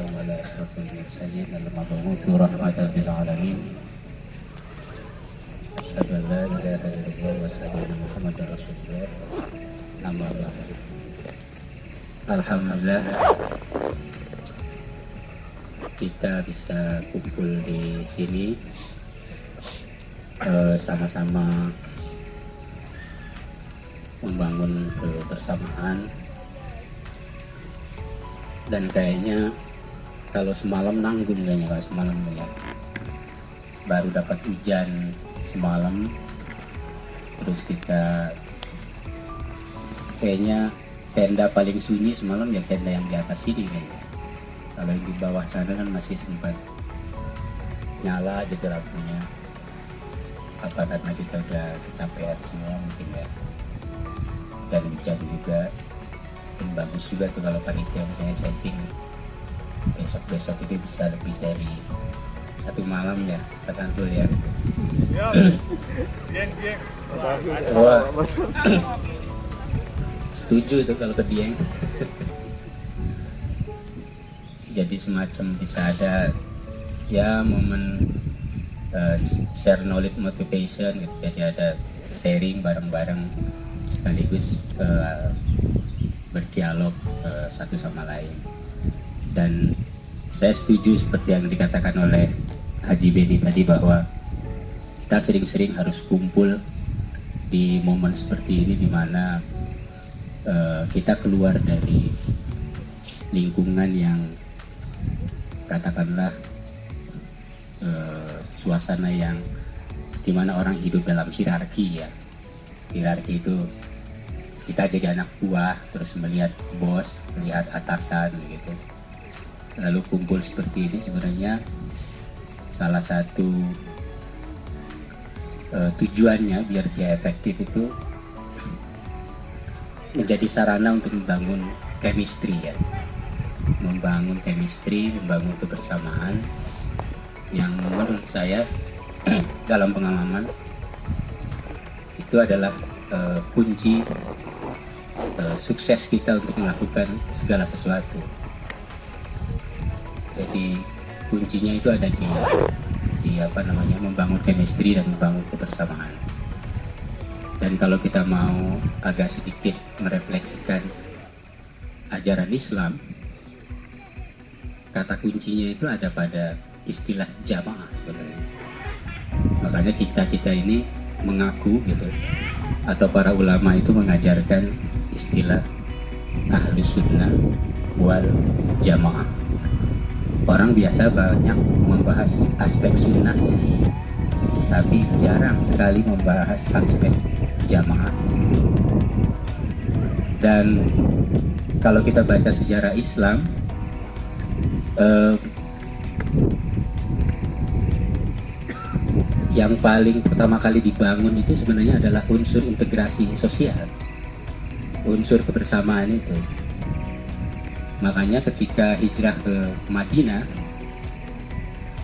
والسلام على أشرف المرسلين المبعوث رحمة للعالمين أشهد أن لا إله إلا الله وأشهد أن محمدا رسول الله أما بعد. Alhamdulillah kita bisa kumpul di sini sama-sama membangun kebersamaan. Dan kayaknya kalau semalam nanggung kayaknya, kalau semalam ya baru dapat hujan semalam, terus kita kayaknya tenda paling sunyi semalam ya tenda yang di atas sini kayaknya. Kalau yang di bawah sana kan masih sempat nyala gitu lampunya, apa karena kita udah kecapean semua mungkin ya, dan hujan juga. Dan bagus juga tuh kalau panitia misalnya setting besok itu bisa lebih dari 1 malam ya Pak Santul ya. Wah, setuju tuh kalau ke Dieng. Jadi semacam bisa ada ya momen share knowledge motivation gitu. Jadi ada sharing bareng-bareng sekaligus berdialog satu sama lain. Dan saya setuju seperti yang dikatakan oleh Haji Beni tadi bahwa kita sering-sering harus kumpul di momen seperti ini, di mana kita keluar dari lingkungan yang katakanlah suasana yang dimana orang hidup dalam hierarki ya. Hierarki itu kita jadi anak buah terus melihat bos, melihat atasan gitu. Lalu kumpul seperti ini sebenarnya salah satu tujuannya biar dia efektif itu menjadi sarana untuk membangun chemistry ya, membangun chemistry, membangun kebersamaan yang menurut saya dalam pengalaman itu adalah kunci sukses kita untuk melakukan segala sesuatu. Jadi kuncinya itu ada di apa namanya, membangun chemistry dan membangun kebersamaan. Dan kalau kita mau agak sedikit merefleksikan ajaran Islam, kata kuncinya itu ada pada istilah jamaah sebenarnya. Makanya kita ini mengaku gitu, atau para ulama itu mengajarkan istilah ahlus sunnah wal jamaah. Orang biasa banyak membahas aspek sunnah, tapi jarang sekali membahas aspek jamaah. Dan kalau kita baca sejarah Islam, yang paling pertama kali dibangun itu sebenarnya adalah unsur integrasi sosial, unsur kebersamaan itu. Makanya ketika hijrah ke Madinah,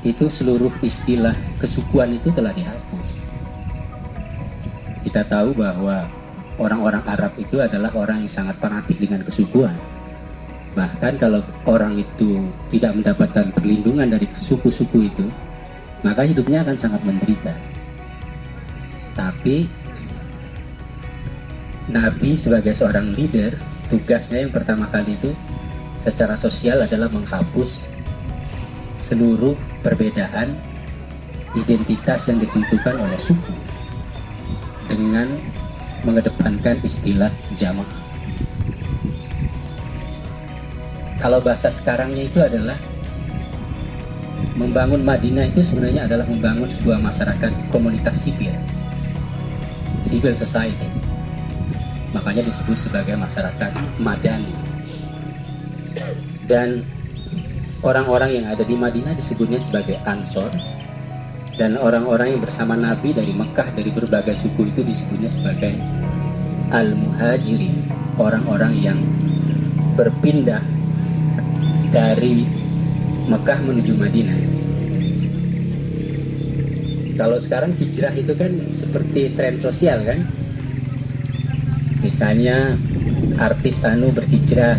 itu seluruh istilah kesukuan itu telah dihapus. Kita tahu bahwa orang-orang Arab itu adalah orang yang sangat fanatik dengan kesukuan. Bahkan kalau orang itu tidak mendapatkan perlindungan dari suku-suku itu, maka hidupnya akan sangat menderita. Tapi Nabi sebagai seorang leader, tugasnya yang pertama kali itu secara sosial adalah menghapus seluruh perbedaan identitas yang ditentukan oleh suku dengan mengedepankan istilah jamaah. Kalau bahasa sekarangnya itu adalah membangun Madinah, itu sebenarnya adalah membangun sebuah masyarakat komunitas sipil, civil society. Makanya disebut sebagai masyarakat madani. Dan orang-orang yang ada di Madinah disebutnya sebagai Ansor, dan orang-orang yang bersama Nabi dari Mekah dari berbagai suku itu disebutnya sebagai Al-Muhajirin, orang-orang yang berpindah dari Mekah menuju Madinah. Kalau sekarang hijrah itu kan seperti tren sosial kan, misalnya artis anu berhijrah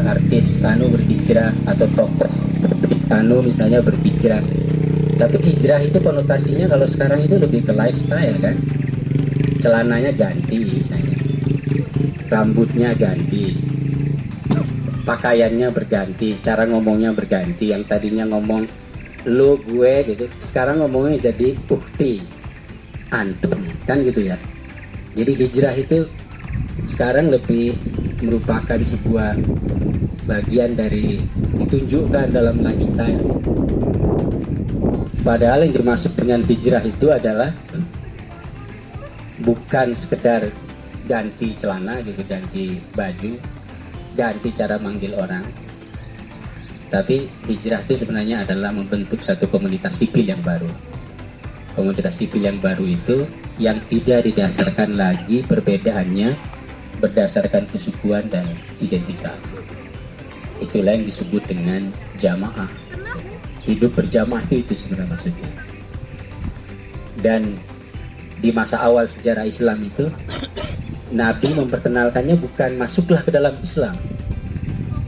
artis berhijrah atau tokoh misalnya berhijrah. Tapi hijrah itu konotasinya kalau sekarang itu lebih ke lifestyle kan. Celananya ganti misalnya, rambutnya ganti, pakaiannya berganti, cara ngomongnya berganti. Yang tadinya ngomong lu gue gitu, sekarang ngomongnya jadi ukti, antum kan gitu ya. Jadi hijrah itu sekarang lebih merupakan sebuah bagian dari ditunjukkan dalam lifestyle. Padahal yang dimaksud dengan hijrah itu adalah bukan sekedar ganti celana gitu, ganti baju, ganti cara manggil orang. Tapi hijrah itu sebenarnya adalah membentuk satu komunitas sipil yang baru. Komunitas sipil yang baru itu yang tidak didasarkan lagi perbedaannya berdasarkan kesukuan dan identitas. Itulah yang disebut dengan jamaah. Hidup berjamaah itu sebenarnya maksudnya. Dan di masa awal sejarah Islam itu, Nabi memperkenalkannya bukan masuklah ke dalam Islam,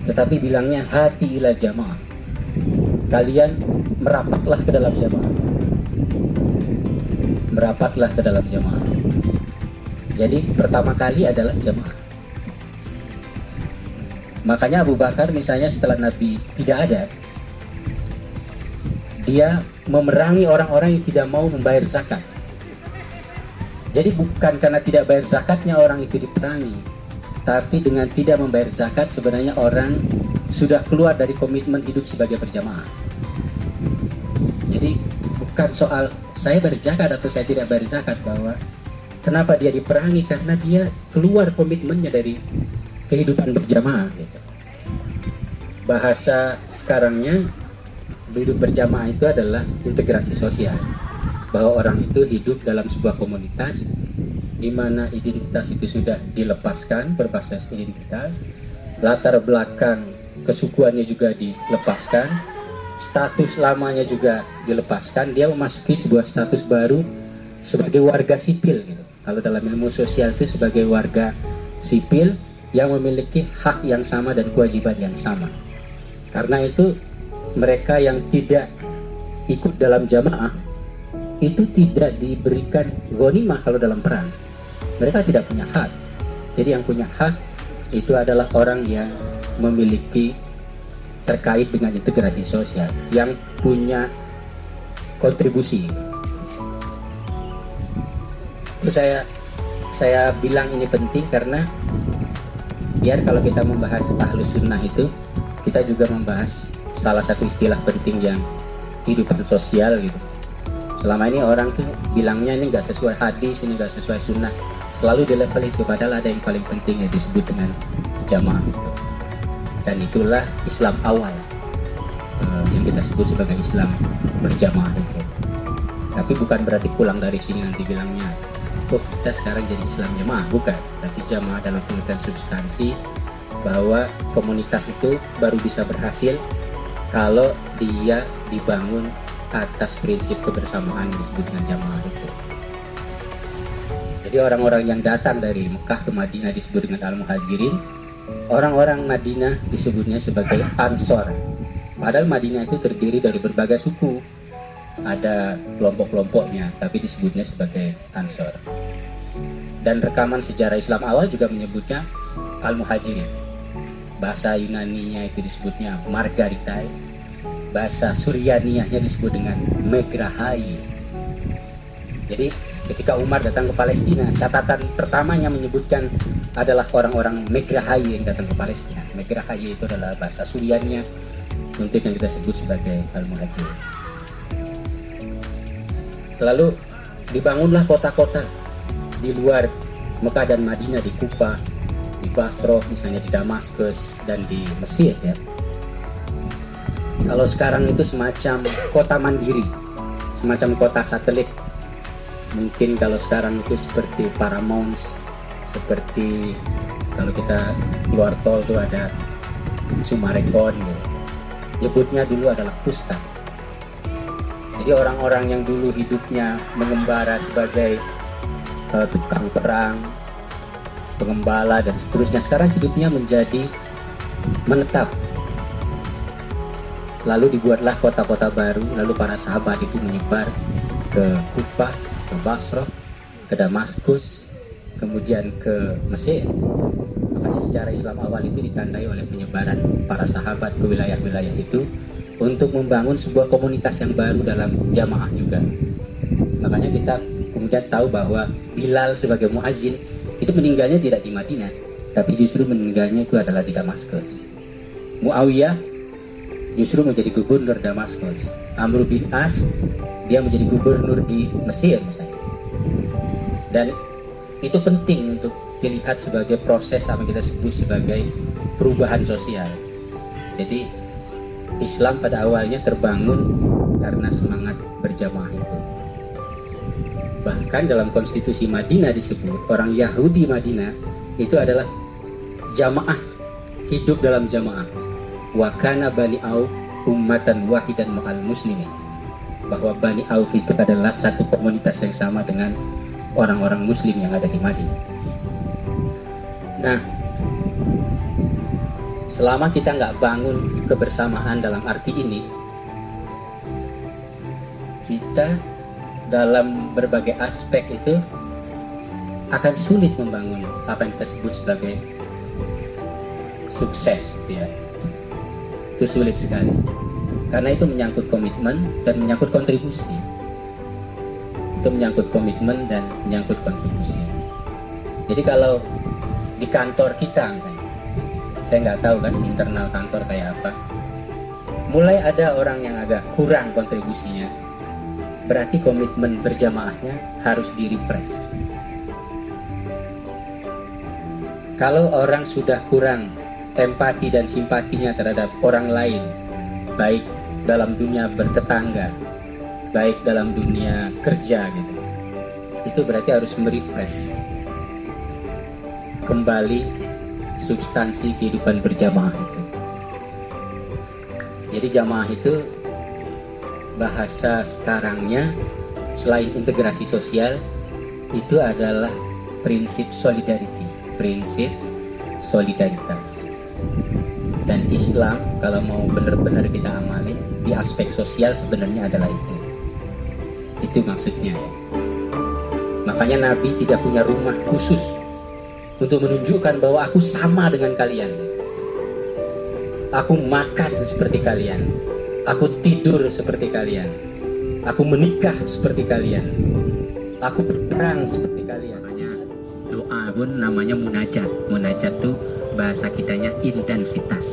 tetapi bilangnya hati ila jamaah. Kalian merapatlah ke dalam jamaah. Merapatlah ke dalam jamaah. Jadi pertama kali adalah jamaah. Makanya Abu Bakar misalnya setelah Nabi tidak ada, dia memerangi orang-orang yang tidak mau membayar zakat. Jadi bukan karena tidak bayar zakatnya orang itu diperangi, tapi dengan tidak membayar zakat sebenarnya orang sudah keluar dari komitmen hidup sebagai berjamaah. Jadi bukan soal saya bayar zakat atau saya tidak bayar zakat, bahwa kenapa dia diperangi, karena dia keluar komitmennya dari kehidupan berjamaah gitu. Bahasa sekarangnya hidup berjamaah itu adalah integrasi sosial, bahwa orang itu hidup dalam sebuah komunitas di mana identitas itu sudah dilepaskan, berbasis identitas, latar belakang kesukuannya juga dilepaskan, status lamanya juga dilepaskan, dia memasuki sebuah status baru sebagai warga sipil gitu. Kalau dalam ilmu sosial itu sebagai warga sipil yang memiliki hak yang sama dan kewajiban yang sama. Karena itu mereka yang tidak ikut dalam jamaah itu tidak diberikan ghanimah kalau dalam perang. Mereka tidak punya hak. Jadi yang punya hak itu adalah orang yang memiliki terkait dengan integrasi sosial, yang punya kontribusi. Itu saya bilang ini penting karena biar kalau kita membahas ahlus sunnah itu, kita juga membahas salah satu istilah penting yang kehidupan sosial gitu. Selama ini orang tuh bilangnya ini nggak sesuai hadis, ini nggak sesuai sunnah, selalu di level itu, padahal ada yang paling penting yang disebut dengan jamaah gitu. Dan itulah Islam awal yang kita sebut sebagai Islam berjamaah itu. Tapi bukan berarti pulang dari sini nanti bilangnya kok kita sekarang jadi Islam jamaah, bukan. Tapi jamaah dalam pengertian substansi, bahwa komunitas itu baru bisa berhasil kalau dia dibangun atas prinsip kebersamaan yang disebut dengan jamaah itu. Jadi orang-orang yang datang dari Mekah ke Madinah disebut dengan Al-Muhajirin, orang-orang Madinah disebutnya sebagai Ansor. Padahal Madinah itu terdiri dari berbagai suku, ada kelompok-kelompoknya, tapi disebutnya sebagai Ansor. Dan rekaman sejarah Islam awal juga menyebutnya Al-Muhajirin. Bahasa Yunaninya itu disebutnya Margaritai, bahasa Suryaniahnya disebut dengan Megrahai. Jadi ketika Umar datang ke Palestina, catatan pertamanya menyebutkan adalah orang-orang Megrahai yang datang ke Palestina. Megrahai itu adalah bahasa Suryaninya untuk yang kita sebut sebagai Al-Muhajirin. Lalu dibangunlah kota-kota di luar Mekah dan Madinah, di Kufah, di Basrah, misalnya di Damaskus dan di Mesir ya. Kalau sekarang itu semacam kota mandiri, semacam kota satelit. Mungkin kalau sekarang itu seperti Paramount, seperti kalau kita keluar tol itu ada Sumarekon gitu. Nyebutnya dulu adalah pusat. Jadi orang-orang yang dulu hidupnya mengembara sebagai tukang perang, pengembala dan seterusnya, sekarang hidupnya menjadi menetap. Lalu dibuatlah kota-kota baru, lalu para sahabat itu menyebar ke Kufah, ke Basrah, ke Damaskus, kemudian ke Mesir. Makanya sejarah Islam awal itu ditandai oleh penyebaran para sahabat ke wilayah-wilayah itu untuk membangun sebuah komunitas yang baru dalam jamaah juga. Makanya kita kemudian tahu bahwa Bilal sebagai muazzin itu meninggalnya tidak di Madinah, tapi justru meninggalnya itu adalah di Damaskus. Muawiyah justru menjadi gubernur Damaskus. Amr bin As dia menjadi gubernur di Mesir misalnya. Dan itu penting untuk dilihat sebagai proses apa yang kita sebut sebagai perubahan sosial. Jadi Islam pada awalnya terbangun karena semangat berjamaah itu. Bahkan dalam konstitusi Madinah disebut orang Yahudi Madinah itu adalah jamaah, hidup dalam jamaah. Wa kana Bani Auf ummatan wahidan ma'al muslimin, bahwa Bani Auf itu adalah satu komunitas yang sama dengan orang-orang muslim yang ada di Madinah. Nah, selama kita nggak bangun kebersamaan dalam arti ini, kita dalam berbagai aspek itu akan sulit membangun apa yang kita sebut sebagai sukses, ya. Itu sulit sekali karena itu menyangkut komitmen dan menyangkut kontribusi. Itu menyangkut komitmen dan menyangkut kontribusi. Jadi kalau di kantor kita misalnya, saya nggak tahu kan internal kantor kayak apa, mulai ada orang yang agak kurang kontribusinya, berarti komitmen berjamaahnya harus di-refresh. Kalau orang sudah kurang empati dan simpatinya terhadap orang lain, baik dalam dunia bertetangga, baik dalam dunia kerja gitu, itu berarti harus merefresh kembali substansi kehidupan berjamaah itu. Jadi jamaah itu bahasa sekarangnya selain integrasi sosial itu adalah prinsip solidarity, prinsip solidaritas. Dan Islam kalau mau benar-benar kita amalin di aspek sosial sebenarnya adalah itu maksudnya. Makanya Nabi tidak punya rumah khusus untuk menunjukkan bahwa aku sama dengan kalian, aku makan seperti kalian, aku tidur seperti kalian, aku menikah seperti kalian, aku berperang seperti kalian. Makanya doa pun namanya munajat. Munajat tuh bahasa kitanya intensitas.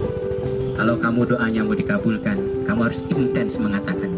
Kalau kamu doanya mau dikabulkan, kamu harus intens mengatakan